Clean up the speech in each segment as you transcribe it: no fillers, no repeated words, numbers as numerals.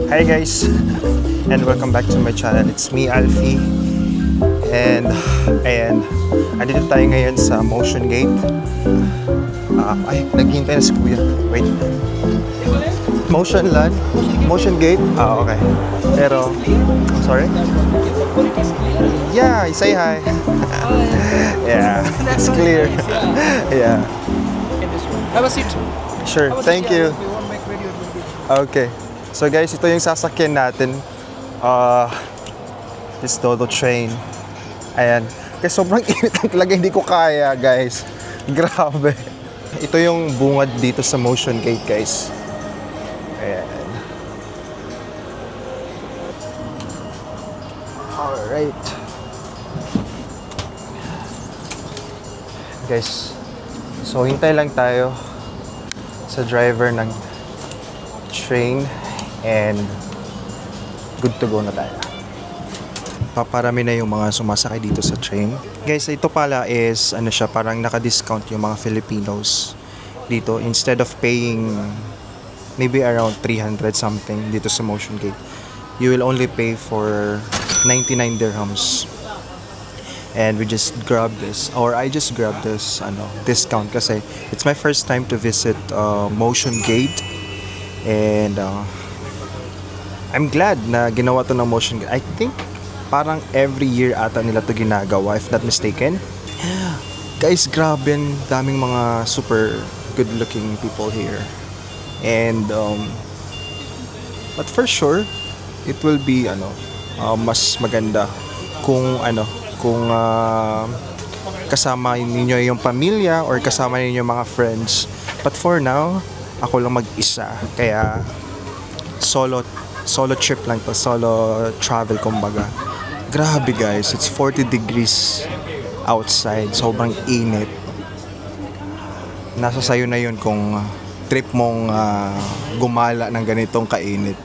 Hi guys, and welcome back to my channel. It's me, Alfie. And andito tayo ngayon sa Motion Gate. Naghihintay na si Kuya. Wait. Motion Gate? Okay. Pero, sorry? Yeah, say hi. Yeah, it's clear. Yeah. Have a seat. Sure, thank you. Okay. So guys, ito yung sasakyan natin. This Dodo train. Ayan. Kasi sobrang init lang talaga, hindi ko kaya guys. Grabe. Ito yung bungad dito sa Motion Gate guys. Ayan. Alright. Guys, so hintay lang tayo sa driver ng train and good to go na tayo. Paparami na yung mga sumasakay dito sa train. Guys, ito pala is ano siya, parang naka-discount yung mga Filipinos dito. Instead of paying maybe around 300 something dito sa Motion Gate, you will only pay for 99 dirhams. And we just grabbed this, or I just grabbed this discount kasi it's my first time to visit Motion Gate. And I'm glad na ginawa to ng Motion Gate. I think parang every year ata nila to ginagawa, if not mistaken. Guys, grabe, daming mga super good looking people here. And but for sure it will be mas maganda kung kasama ninyo yung pamilya or kasama ninyo yung mga friends. But for now, ako lang mag-isa. Kaya solo trip lang to, solo travel kumbaga. Grabe guys, it's 40 degrees outside. Sobrang init. Nasa sayo na yun kung trip mong gumala ng ganitong kainit.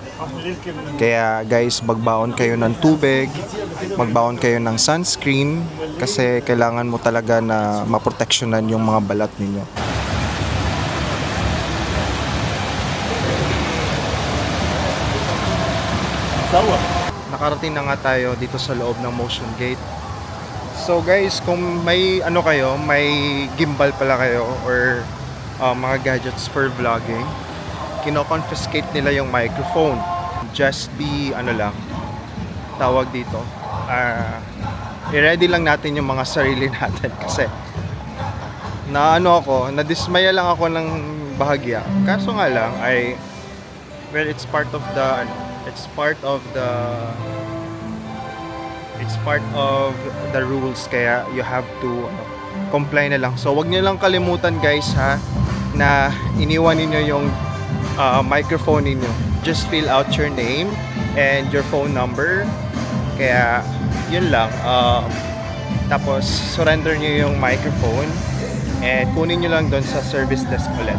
Kaya guys, magbaon kayo ng tubig, magbaon kayo ng sunscreen kasi kailangan mo talaga na maproteksyonan yung mga balat ninyo. Nakarating na nga tayo dito sa loob ng Motion Gate. So guys, kung may may gimbal pala kayo or mga gadgets for vlogging, kino-confiscate nila yung microphone. Just be tawag dito, i-ready lang natin yung mga sarili natin kasi nadismaya lang ako ng bahagya. Kaso nga lang it's part of the rules, kaya you have to comply na lang. So wag niyo lang kalimutan guys na iniwan niyo yung microphone ninyo. Just fill out your name and your phone number. Kaya yun lang. Tapos surrender nyo yung microphone and kunin nyo lang doon sa service desk ulit.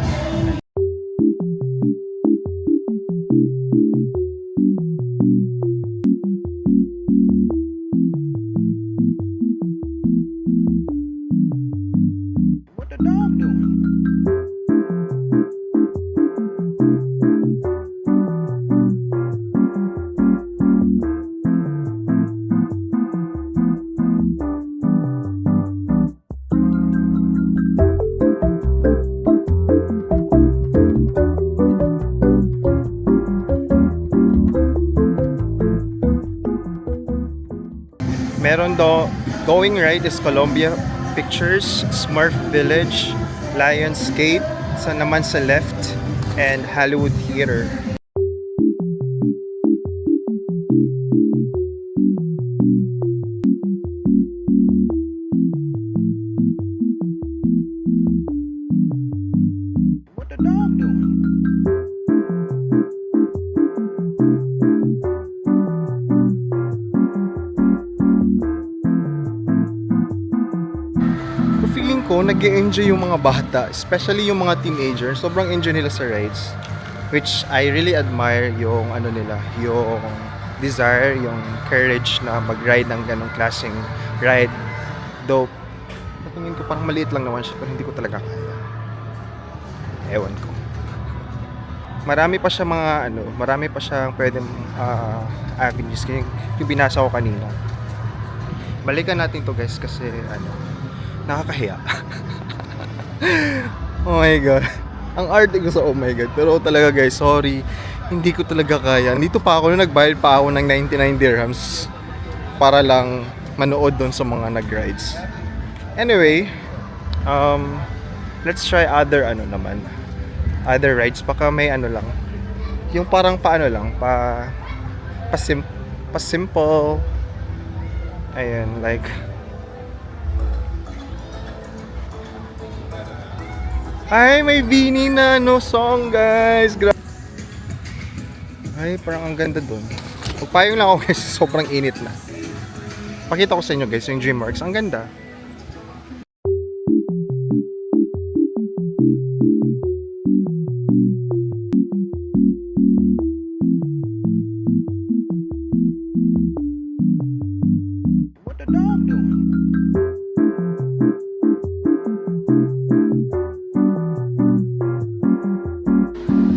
What the dog doing? Meron going right is Columbia Pictures, Smurf Village, Lionsgate naman sa left, and Hollywood Theater. What the dog doing? Feeling ko nag-e-enjoy yung mga bata, especially yung mga teenagers. Sobrang enjoy nila sa rides, which I really admire yung yung desire, yung courage na mag-ride ng ganong klaseng ride. Though tingin ko parang maliit lang naman siya, pero hindi ko talaga kaya. Ewan ko. marami pa siya mga marami pa siyang pwedeng avenues yung binasa ko kanina. Balikan natin to guys kasi nakakahiya. Oh my god. Ang arte ko sa oh my god. Pero talaga guys, sorry. Hindi ko talaga kaya. Dito pa ako nagbayad pa ako ng 99 dirhams para lang manood doon sa mga nag-rides. Anyway, let's try other other rides. Baka may lang. Yung parang lang, simple. Ayan, like ay, may Bini na song, guys. Ay, parang ang ganda doon. Pagpayong lang ako guys, sobrang init na. Pakita ko sa inyo guys, yung DreamWorks. Ang ganda. What the dog doing?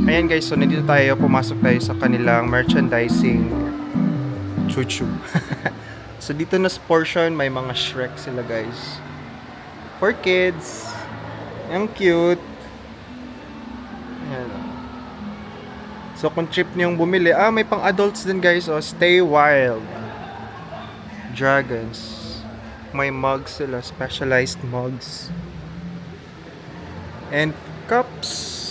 Ayan guys, so nandito tayo, pumasok tayo sa kanilang merchandising chuchu. So dito na portion, may mga Shrek sila guys. For kids. Ang cute. Ayan. So kung trip niyong bumili, may pang adults din guys. Stay Wild. Dragons. May mugs sila, specialized mugs. And cups.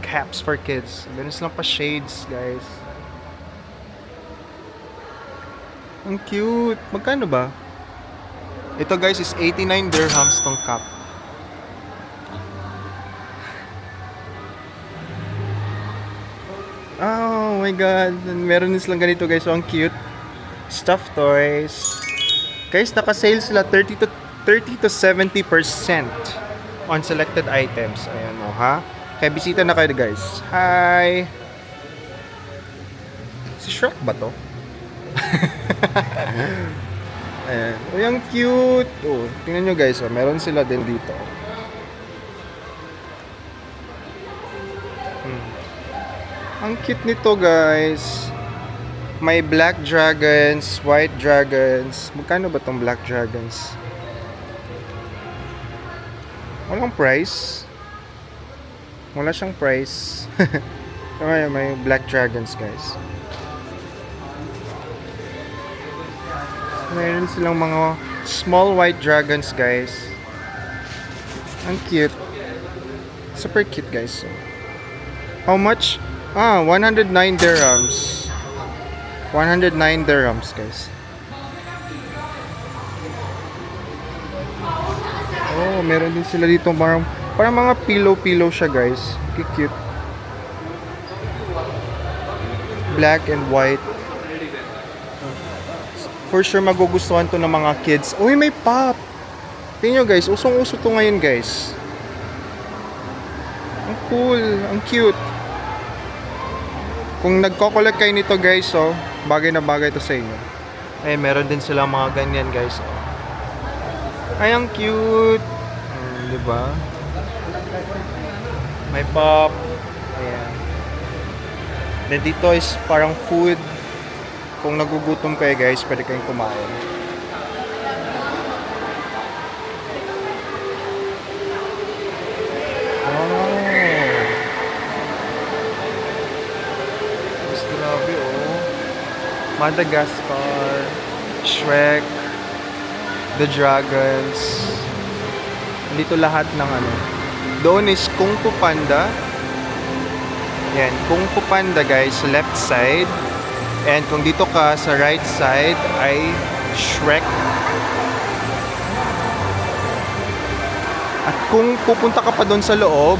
Caps for kids. Ganun lang pa shades, guys. Ang cute. Magkano ba? Ito guys is 89 dirhams tong cap. Oh my god. Meron din silang ganito guys. So ang cute. Stuffed toys. Guys, naka-sale sila 30 to 70% on selected items. Ayan ha. Kaya bisita na kayo guys. Hi! Si Shrek ba to? Ayan. Uy, ang cute! Tingnan nyo guys. Meron sila din dito. Ang cute nito guys. May black dragons, white dragons. Magkano ba tong black dragons? Walang price. Wala siyang price. May black dragons guys. Mayroon silang mga small white dragons guys. Ang cute. Super cute guys. How much? 109 dirhams. 109 dirhams guys. Meron din sila dito parang mga pillow siya guys. Cute. Black and white. For sure magugustuhan to ng mga kids. Uy, may pop! Tingnan nyo guys, usong-uso to ngayon guys. Ang cool, ang cute. Kung nagko-collect kayo nito guys, bagay na bagay to sa inyo. Ay, meron din sila mga ganyan guys. Ay, ang cute. Diba? May pop. Ayan. Then dito is parang food. Kung nagugutom kayo guys, pwede kayong kumain. Mas grabe Madagascar, Shrek, The Dragons. Dito lahat ng Doon is Kung Fu Panda. Yan, Kung Fu Panda guys, left side. And kung dito ka sa right side ay Shrek. At kung pupunta ka pa doon sa loob,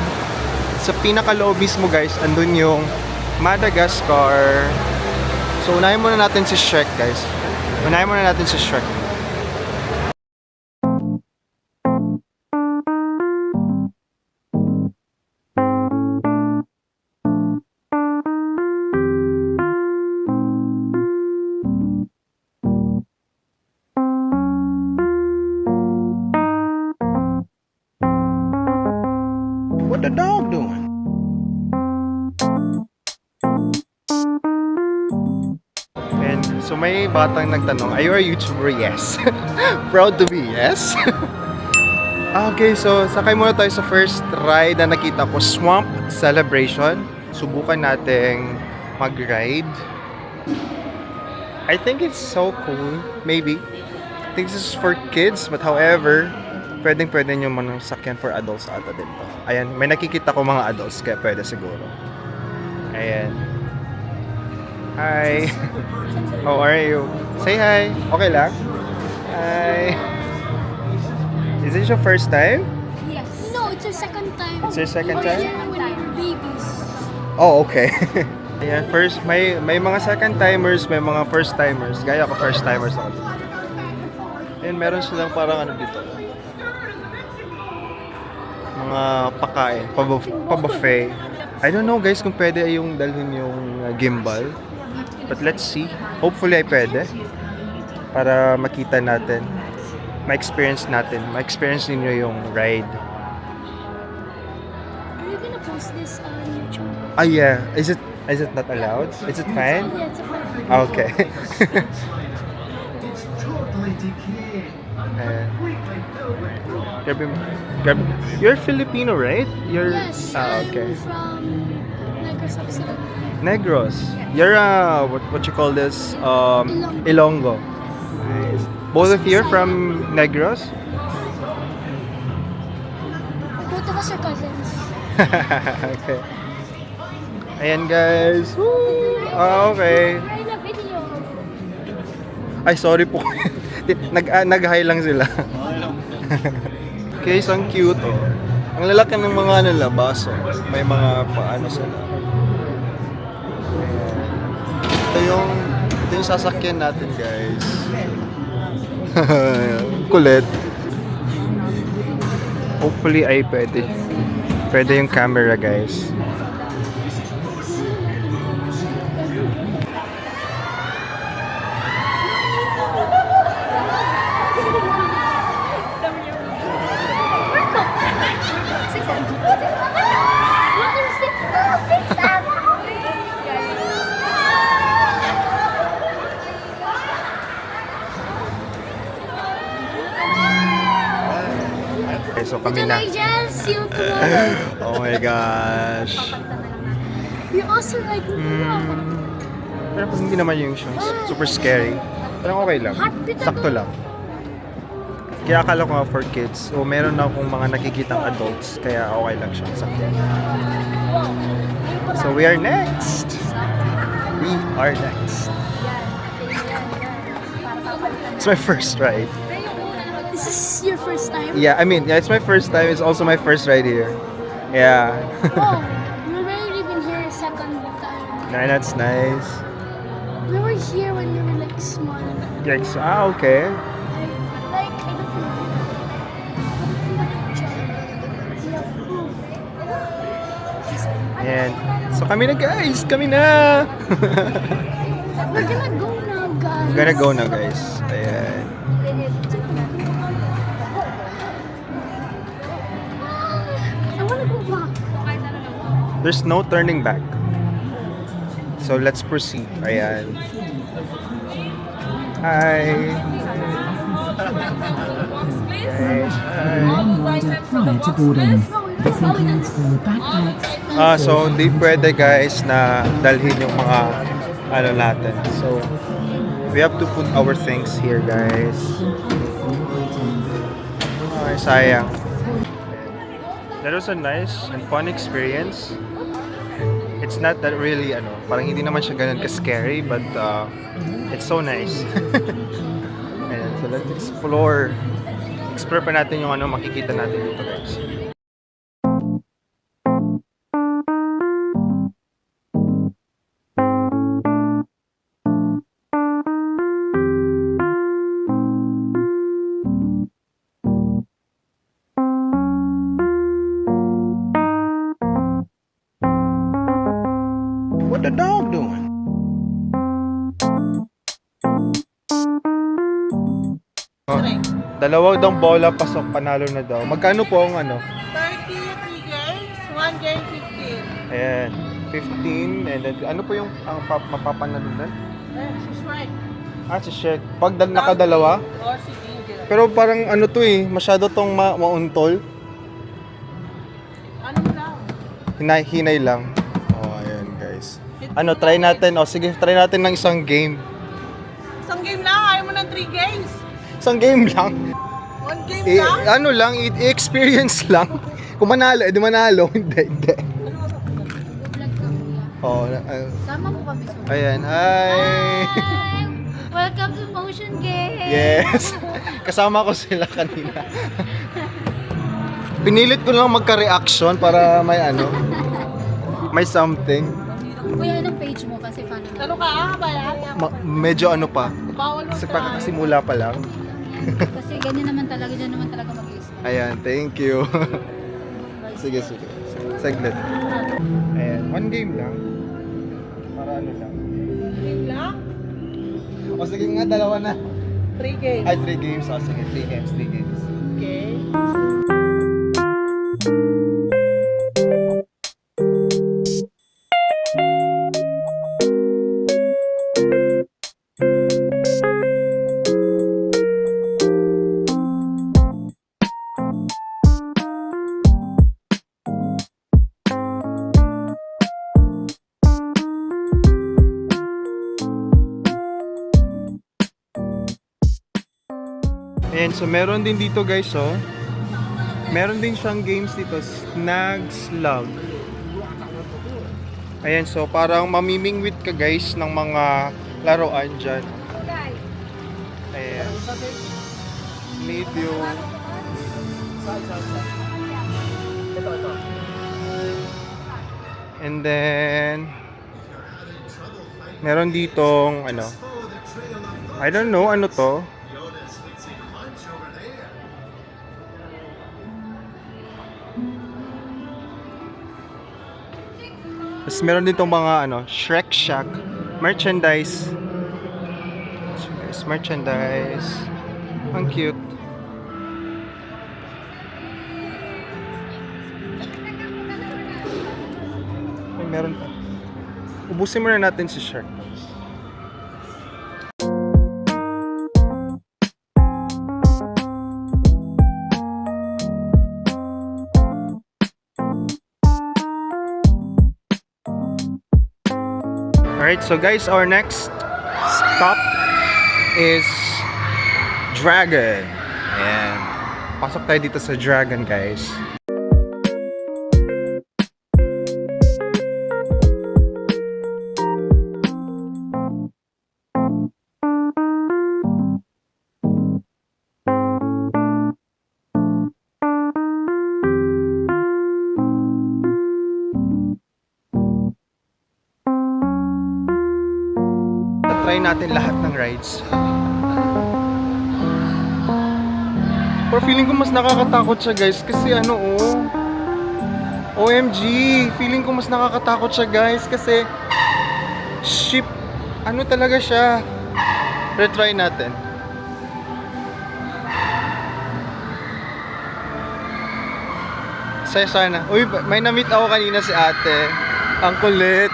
sa pinakaloob mismo guys, andun yung Madagascar. So unahin muna natin si Shrek guys. Unahin muna natin si Shrek. What the dog doing? So may batang nagtanong, are you a YouTuber? Yes. Proud to be, yes. Okay, so sakay muna tayo sa first ride na nakita ko, Swamp Celebration. Subukan nating mag-ride. I think it's so cool. Maybe. I think this is for kids, but however, pwede nyo manong sakyan for adults ata din to. Ayan, may nakikita ko mga adults, kaya pwede siguro. Ayan. Hi. How are you? Say hi. Okay lang? Hi. Is this your first time? Yes. No, it's your second time. It's your second time? When we were babies. Oh, okay. Ayan, first, may mga second timers, may mga first timers. Gaya ko, first timers ako. Ayan, meron silang parang ano dito. Mga pakain, pa-buffet. I don't know guys kung pwede yung dalhin yung gimbal. But let's see. Hopefully ay pwede. Para makita natin. Ma-experience ninyo yung ride. Are you gonna post this on YouTube? Ah yeah. Is it not allowed? Is it fine? Yeah, it's a fun. Okay. Grabe. You're Filipino, right? You're Yes, okay. I'm from Negros Occidental. Negros. You're what you call this? Ilonggo. Nice. Both of you are from Negros? Both of us are cousins. Okay. Ayan guys. Woo! Okay. We're in a video. Ay, sorry po. Nag-hi lang sila. Okay, so ang cute oh. Ang lalaki ng mga nila, baso. May mga paano sila. Ayan. Ito yung sasakyan natin guys. Kulit. Hopefully ay pwede. Pwede yung camera guys. Okay, so kami na. See you tomorrow. Oh my gosh. You also like Pero hindi naman yung super scary. Pero okay lang. Sakto lang. Kaya akala ko nga for kids. So meron na akong mga nakikitang adults. Kaya okay lang siya. Sakto. So we are next. We are next. It's my first ride. This is your first time? Yeah, I mean, yeah, it's my first time. It's also my first ride here. Yeah. Oh, we've already been here a second time. Nah, that's nice. We were here when we were like small. Yikes. Ah, okay. Like, I don't know. Ayan. So kami na guys. Kami na. We're gonna go now, guys. We're gonna go now guys. Ayan. I wanna go back. There's no turning back. So let's proceed. Ayan. Hi. Prior to boarding. This includes all backpacks. So di pwede guys na dalhin yung mga ano natin. So we have to put our things here guys. Ay, sayang. That was a nice and fun experience. It's not that really parang hindi naman siya ganun ka-scary but it's so nice. Ayan, so let's explore. Explore pa natin yung makikita natin dito guys. What the dog doing? Oh, dalawa daw bola pasok panalo na daw. Magkano po ang 33 games, 1 game 15. Ayan, 15 and then ano po yung ang mapapanalo doon? She's right. Si Shrek. Pag nakadalawa. Or si Ginger. Pero parang ano to eh, masyado tong mauntol. Ano lang? Hinay lang. Oh, ayan guys. Ano, try natin. Oh, sige, try natin ng isang game. Isang game lang, ayaw mo ng 3 games. Isang game lang. 1 game lang? Ano lang, i-experience lang. Kung manalo, edi manalo. Hindi. Oh, Sama mo kami sa ayan, hi. Hi! Welcome to Motion Game! Yes. Kasama ko sila kanina. Pinilit ko lang magka-reaction para may may something. Kuya, anong page mo? Kasi fan na. Ano ka? Bayan? Medyo ano pa. Bawal mo Kasi try. simula pa lang. Kasi ganyan naman talaga, dyan naman talaga mag-i-start. Ayan, thank you. Sige. Saglit. Ayan, 1 game lang. Para ano lang. Game lang? O sige nga, 2 na. 3 games. Ay, 3 games. O sige, 3 games. Okay. Ayan, so meron din dito guys, oh. Meron din siyang games dito, Snag Slug. Ayan, so parang mamimingwit ka guys ng mga laruan dyan. Ayan. Medium. And then, meron ditong I don't know, ano to? Tapos meron din tong mga Shrek Shack merchandise. Merchandise. Ang cute. Ay, meron pa. Ubusin muna natin si Shrek. Alright, so guys, our next stop is Dragon. Ayan. Pasok tayo dito sa Dragon, guys. Try natin lahat ng rides. Pero feeling ko mas nakakatakot siya guys kasi OMG, feeling ko mas nakakatakot siya guys kasi ship, talaga siya. Retry natin. Sana. Uy, may na-meet ako kanina si ate. Ang kulit.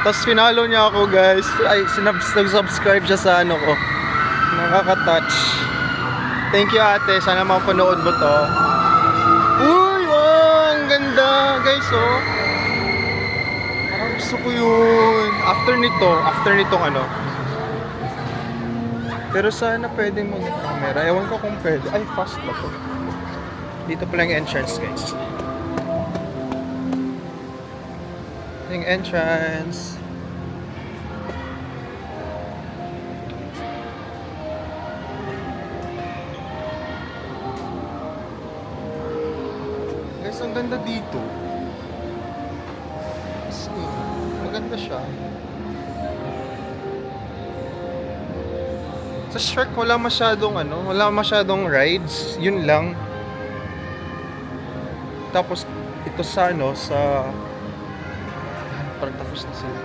Tapos finalo niya ako guys. Ay, nag-subscribe siya sa ko. Nakaka-touch. Thank you ate. Sana mapanood mo to. Uy, wow, ang ganda guys, oh. Parang gusto ko yun. After nitong Pero sana pwedeng mag-camera. Ewan ko kung pwede. Ay, fast ba to? Dito pala yung entrance guys. Yung entrance. Guys, ang ganda dito. Maganda siya. Sa Shrek wala masyadong rides. Yun lang. Tapos ito sa parang tapos na sila.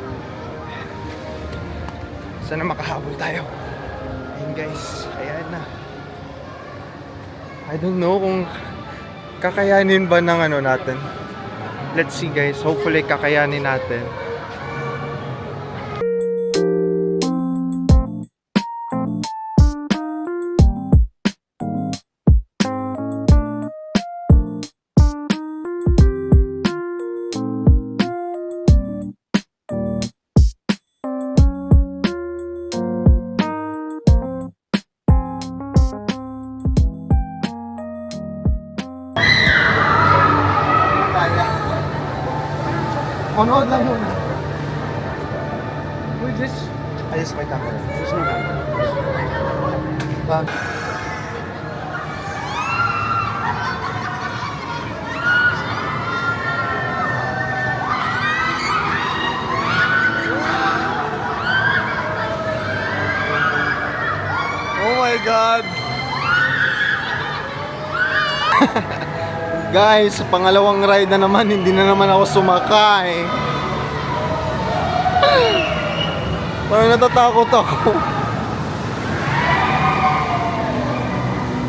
Sana makahabol tayo. Ayun guys, ayan na. I don't know kung kakayanin ba ng natin. Let's see guys, hopefully kakayanin natin. Manood lang yun. Who is this? Ayos my camera. There's no one. Ah. Oh my God! Guys, pangalawang ride na naman, hindi na naman ako sumakay. Parang natatakot ako.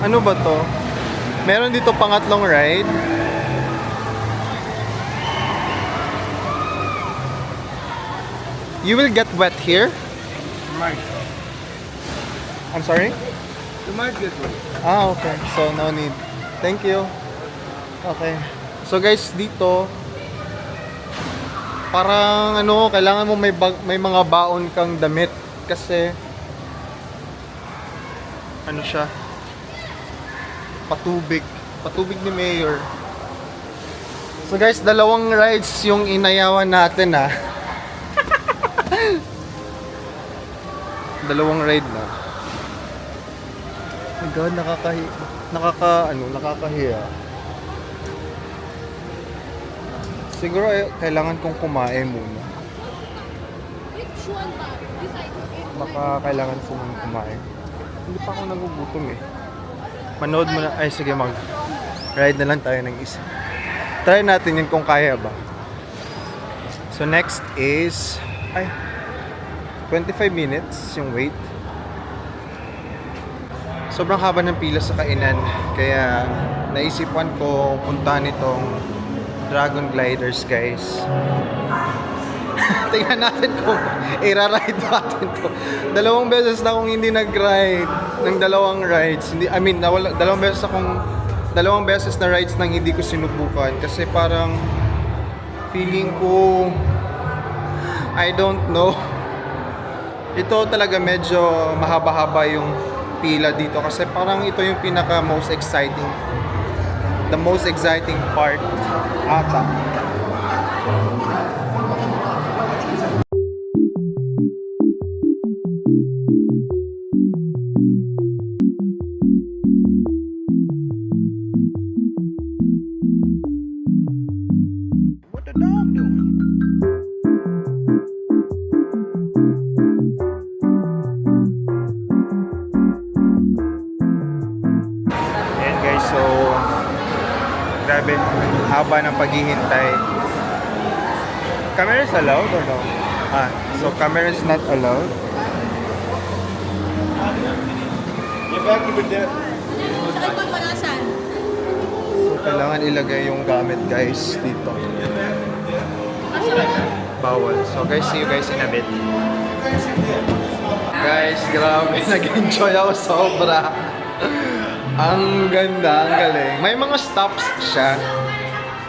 Ano ba to? Meron dito pangatlong ride. You will get wet here? Might. I'm sorry? You might get one. Ah, okay. So, no need. Thank you. Okay. So, guys, dito, parang ano, kailangan mo may mga baon kang damit. Kasi, ano siya? Patubig. Patubig ni Mayor. So, guys, dalawang rides yung inayawan natin, ha. Dalawang ride na. Oh my God, nakakahiya. Siguro kailangan kong kumain muna. Which one ba? Decide. Baka kailangan ko muna kumain. Hindi pa ako nagugutom eh. Manood muna. Ay, sige, ride na lang tayo ng isa. Try natin yun kung kaya ba. So, next is 25 minutes yung wait. Sobrang haba ng pila sa kainan. Kaya naisipan ko puntahan itong Dragon Gliders, guys. Tingnan natin kung i-ride natin to. Dalawang beses na akong hindi nag-ride ng dalawang rides. Dalawang beses na rides nang hindi ko sinubukan. Kasi parang feeling ko, I don't know. Ito talaga medyo mahaba-haba yung pila dito kasi parang ito yung pinaka most exciting, the most exciting part ata. What the dog doing? Ayan guys, so grabe, haba ng paghihintay. Camera is allowed or no? So camera is not allowed. So kailangan ilagay yung gamit guys dito. Bawal. So guys, see you guys in a bit. Guys, grabe, nag-enjoy ako sobra. Ang ganda, ang galing. May mga stops siya.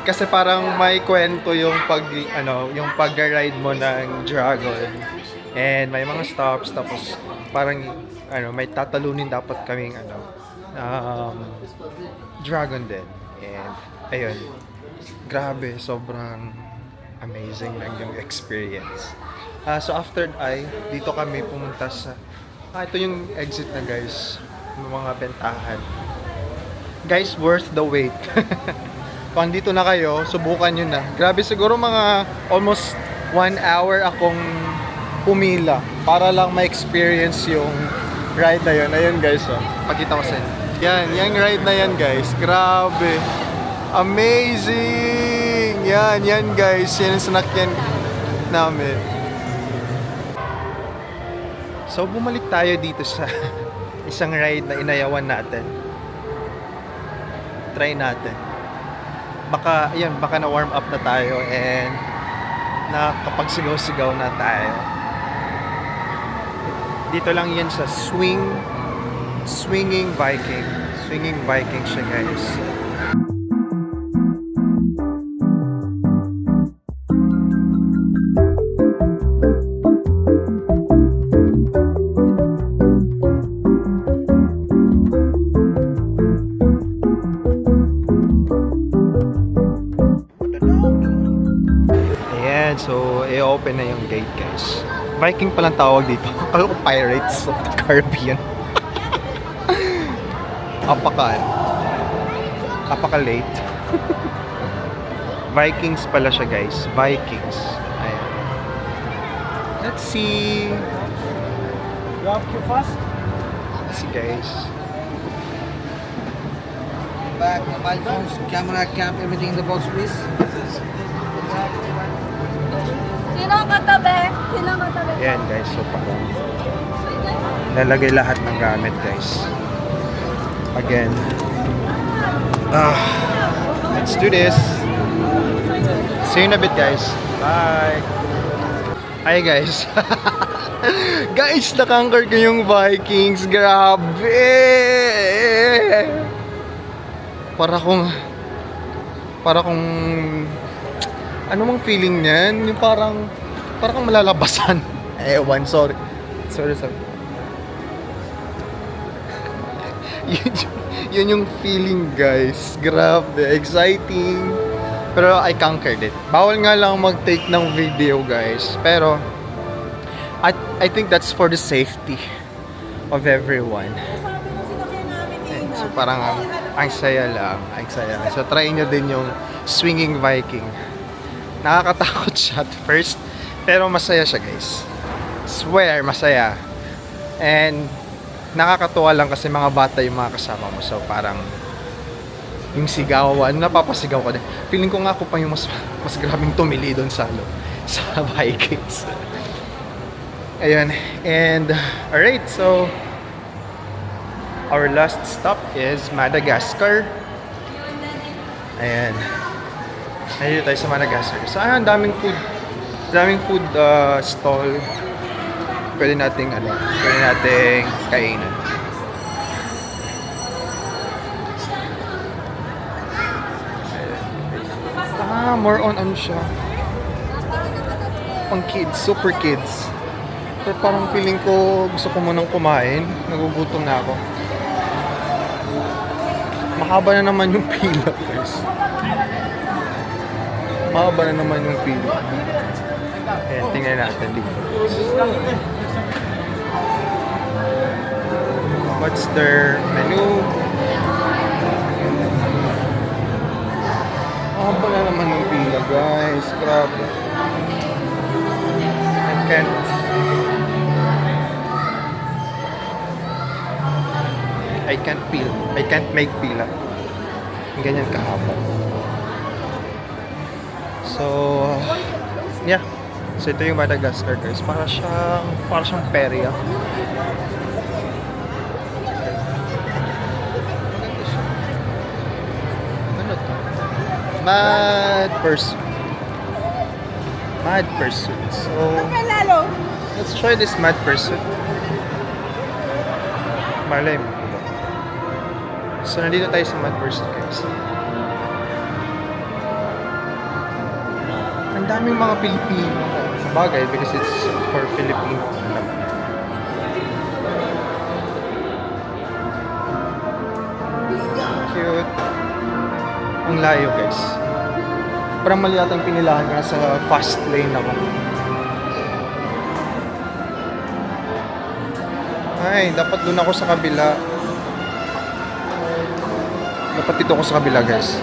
Kasi parang may kwento yung yung pag-ride mo ng Dragon. And may mga stops tapos parang may tatalunin dapat kaming Dragon din. And ayun. Grabe, sobrang amazing lang yung experience. So after dito kami pumunta sa ito yung exit na guys. Yung mga bentahan. Guys, worth the wait. Kung dito na kayo, subukan nyo na. Grabe, siguro mga almost 1 hour akong pumila para lang ma-experience yung ride na yun. Ayun guys, pakita ko sa inyo. Yan, yung ride na yan guys. Grabe. Amazing! Yan guys. Yan ang sinakyan namin. So, bumalik tayo dito sa isang ride na inayawan natin. Try natin. Baka na-warm up na tayo and nakapagsigaw-sigaw na tayo. Dito lang yan sa Swinging Viking. Swinging Viking siya guys. Ayan, so i-open na yung gate, guys. Viking palang tawag dito. Akala ko Pirates of the Caribbean. Apaka-late. Vikings pala siya, guys. Vikings. Ayan. Let's see. You have to fast? Let's see, guys. Back, mobile phones, camera, cam, everything in the box, please. Sino katabi? Sino katabi? Ayan, guys. So, parang lalagay lahat ng gamit, guys. Again. Let's do this. See you in a bit, guys. Bye. Hi, guys. Guys, nakangkar ko yung Vikings. Grabe. Para kung ano mang feeling niyan, yung parang kang malalabasan. Ewan, sorry. Yun yung feeling, guys. Grabe, exciting. Pero I conquered it. Bawal nga lang mag-take ng video, guys. Pero I think that's for the safety of everyone. So parang ang saya lang. So try nyo din yung swinging Viking. Nakakatakot siya at first, pero masaya siya, guys. Swear, masaya. And nakakatuwa lang kasi mga bata yung mga kasama mo. So parang yung sigawan, napapasigaw ko din. Feeling ko nga ako pa yung mas grabing tumili doon sa Vikings. Ayun. And alright, so our last stop is Madagascar. Ayan. Ayun tayo sa Madagascar. So ayan, daming food stall. Pwede nating kainan. More on ano siya. Pang kids, super kids. Pero parang feeling ko gusto ko munang kumain. Nagugutom na ako. Mahaba na naman yung pila, guys. Mahaba na naman yung pila. Ayan, tingnan natin dito. What's their menu? Mahaba na naman yung pila, guys. Grabe. I can't make pila. Ganyan kahaba. So, yeah. So ito yung Madagascar, guys. Para siyang perya. Ano to? Mad Pursuit. So, let's try this Mad Pursuit. Malay mo. So, nandito tayo sa Mad Pursuit, guys. Ang daming mga Pilipino sa bagay because it's for Filipino. Cute. Ang layo, guys. Parang mali yata yung pinilahan ko. Nasa fast lane ako. Ay, dapat doon ako sa kabila. Dapat dito ako sa kabila, guys.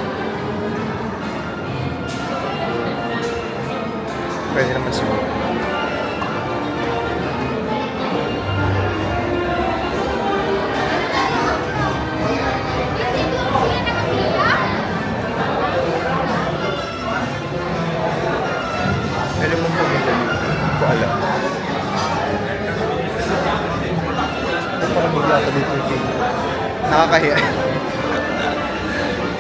Pwede naman siguro. Pwede mo pumili. Hindi ko alam. Parang maglata dito yung pila. Nakakahiya.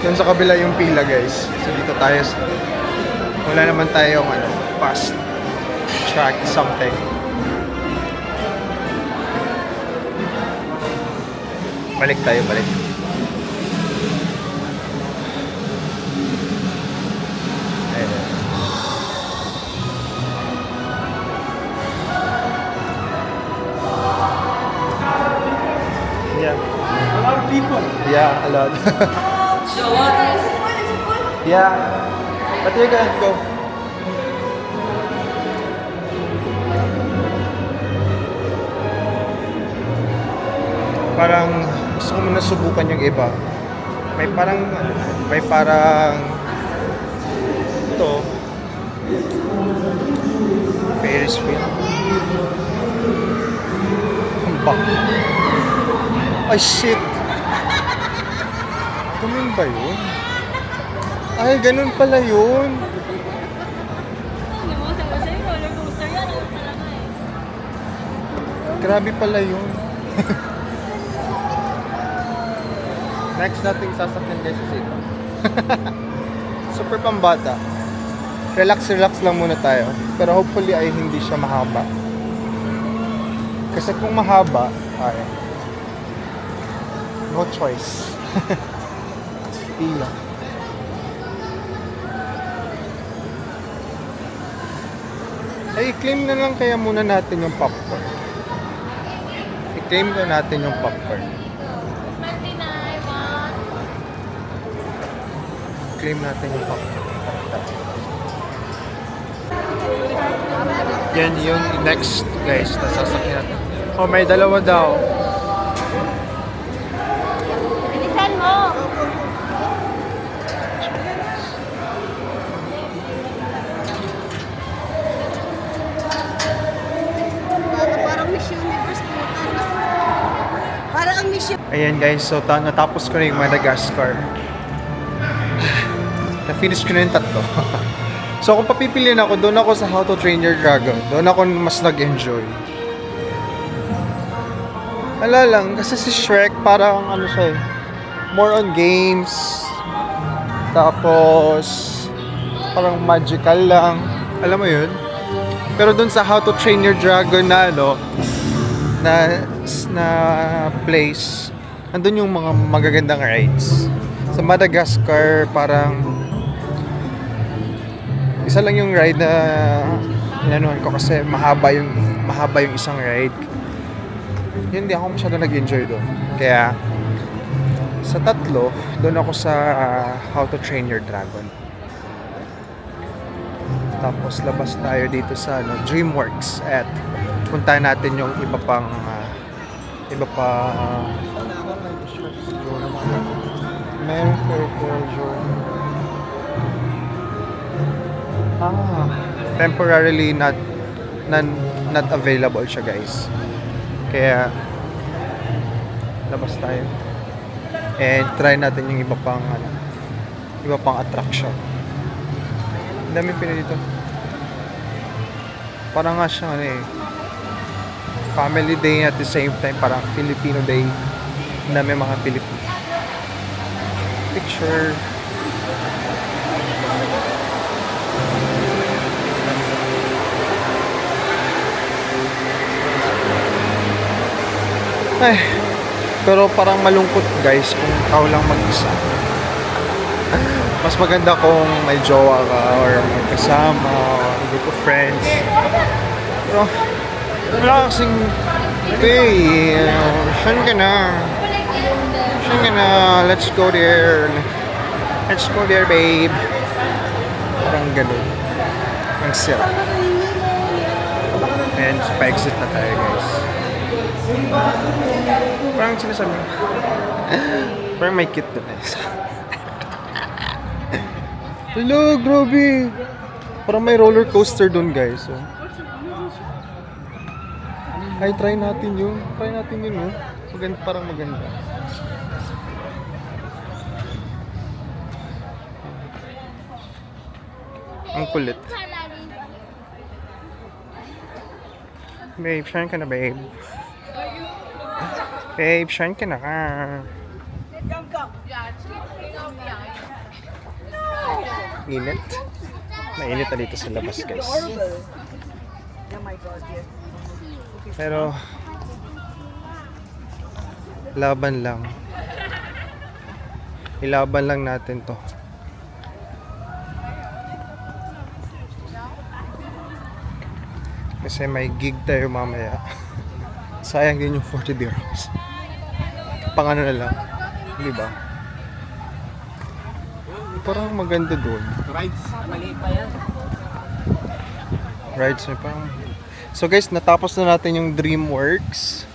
Doon sa kabila yung pila, guys. So dito tayo. Wala naman tayong fast track something. Balik. Ayun. Yeah. A lot of people. Yeah, a lot. Yeah. But you can go. Parang gusto ko muna subukan yung iba. May parang ito Ferris wheel. Ang bak. Ay shit. Ganun ba yun? Ay, ganun pala yun. Grabe pala yun. Next nating sasakyan guys is ito. Super pambata. Relax lang muna tayo. Pero hopefully ay hindi siya mahaba. Kasi kung mahaba, ay no choice. Pila. Ay, i-claim na lang kaya muna natin yung popcorn. I-claim na natin yung popcorn. Claim natin yung popcorn. Yan yung next guys na sasakyan natin. Oh, may dalawa daw. Bilisan mo! Parang Miss Universe po. Parang ang Miss Ayan guys, so natapos ko na yung Madagascar. Na-finish ko na yung tatlo. So kung papipiliin ako, doon ako sa How to Train Your Dragon. Doon ako mas nag-enjoy. Wala lang, kasi si Shrek parang ano siya eh, more on games. Tapos parang magical lang. Alam mo yun? Pero doon sa How to Train Your Dragon na ano, na place, andun yung mga magagandang rides. Sa Madagascar, parang isa lang yung ride na inanuhan ko kasi mahaba yung isang ride. Yun, hindi ako masyado nag-enjoy doon. Kaya sa tatlo, doon ako sa How to Train Your Dragon. Tapos labas tayo dito sa DreamWorks at puntahan natin yung iba pa meron temporarily not available siya guys. Kaya labas tayo and try natin yung iba pang attraction. Ang dami pila dito. Parang nga siyang family day at the same time parang Filipino day na may mga Pilipino. Picture. Ay, pero parang malungkot guys kung ikaw lang mag-isa. Mas maganda kung may jowa ka or may kasama or group of friends. Pero wala kasing saan ka na? Let's go there, babe. Parang ganun. Ang sira. And pa-exit na tayo guys. Parang sinasabi parang may cute doon guys. Hello, grabe. Parang may roller coaster doon guys. Oh. Ay, try natin yun. Oh. Maganda, parang maganda. Ang kulit. Babe, saan ka na, babe? Babe, saan ka na ka? Init. Mainit na dito sa labas, guys. Pero laban lang. Ilaban lang natin to. Kasi may gig tayo mamaya. Sayang din yung 40 dirhams. Pang ano na lang. Di ba? Parang maganda doon. Rides, maliit pa yan. Rides na parang. So guys, natapos na natin yung DreamWorks.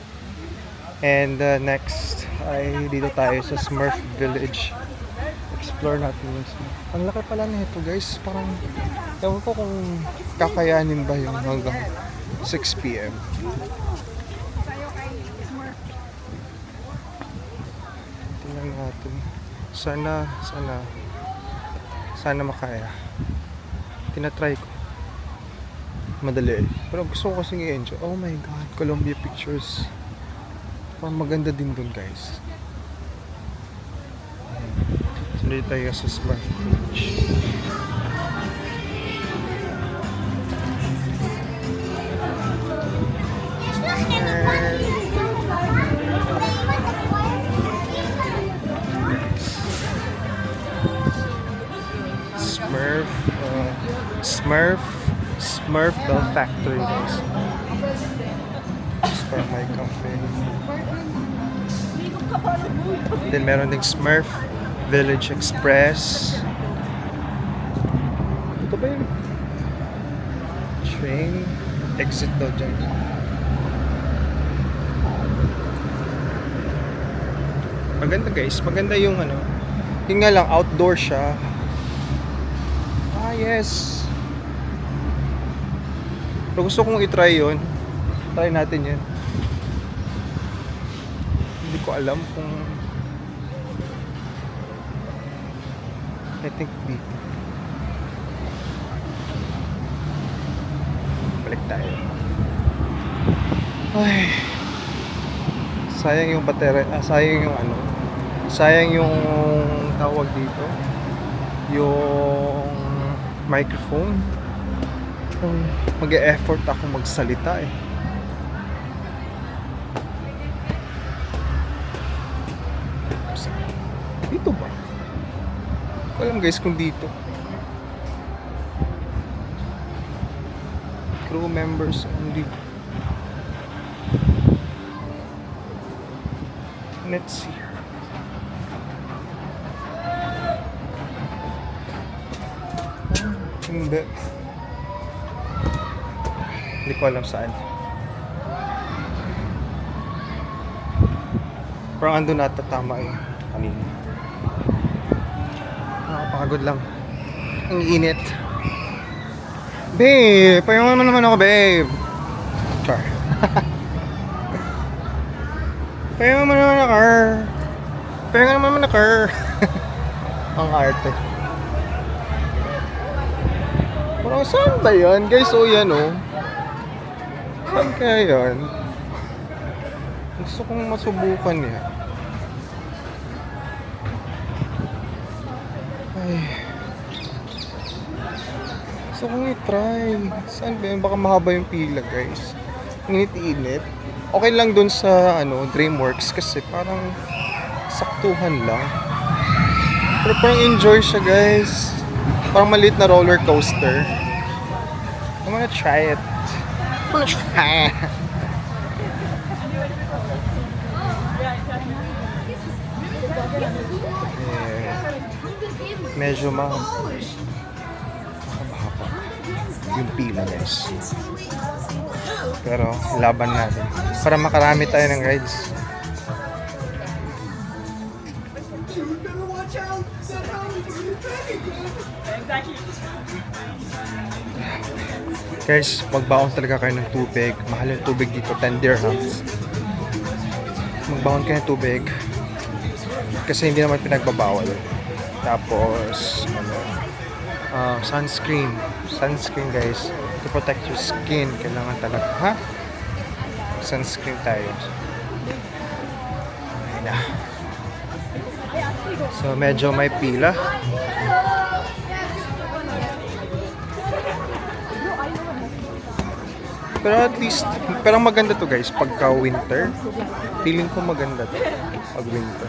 And next ay dito tayo sa Smurf Village. Explore natin yung Smurf. Ang laki pala nito guys. Parang ewan ko kung kakayanin ba yung hanggang 6 p.m. Tingnan natin. Sana makaya. Tinatry ko. Madali. Pero gusto ko kasing i-enjoy. Oh my God, Columbia Pictures. Parang maganda din dun guys. Sunod tayo sa Smart Beach. Smurf Bell Factory guys. It's for my cafe. Then meron ding Smurf Village Express. Ito ba yun? Train exit daw dyan. Maganda guys, maganda yung ano. Yung nga lang, outdoor siya. Ah yes. Pero gusto kong i-try yun. Try natin yun. Hindi ko alam kung... I think dito. Balik tayo. Ay. Sayang yung battery. Sayang yung ano. Sayang yung tawag dito. Yung microphone. Mag-e-effort ako magsalita eh. Dito ba? Alam guys kung dito. Crew members only. Let's see. Hindi. Hindi ko alam saan. Parang andun nata tama yung kanina. Nakapagod lang. Ang init. Babe! Pahinga naman ako, babe! Char. Pahinga naman ako. Pahinga naman ako. Ang arte. Parang saan ba yan? Guys, oh yan oh. Saan kaya yan? Gusto kong masubukan yan. Ay. Gusto kong i-try. Saan ba yan? Baka mahaba yung pila guys. Init-init. Okay lang dun sa ano, DreamWorks kasi parang saktuhan lang. Pero parang enjoy siya guys. Parang maliit na roller coaster. I'm gonna try it. I'm gonna try it. Medyo mahaba yung pila guys. Pero laban natin para makarami tayo ng rides. Guys, magbaon talaga kayo ng tubig. Mahal yung tubig dito, 10 dirhams. Magbaon kayo ng tubig kasi hindi naman pinagbabawal. Tapos sunscreen guys, to protect your skin. Kailangan talaga, ha? Sunscreen tayo. Ayun na. So medyo may pila. Pero at least, pero maganda to guys pagka winter. Feeling ko maganda to pag winter.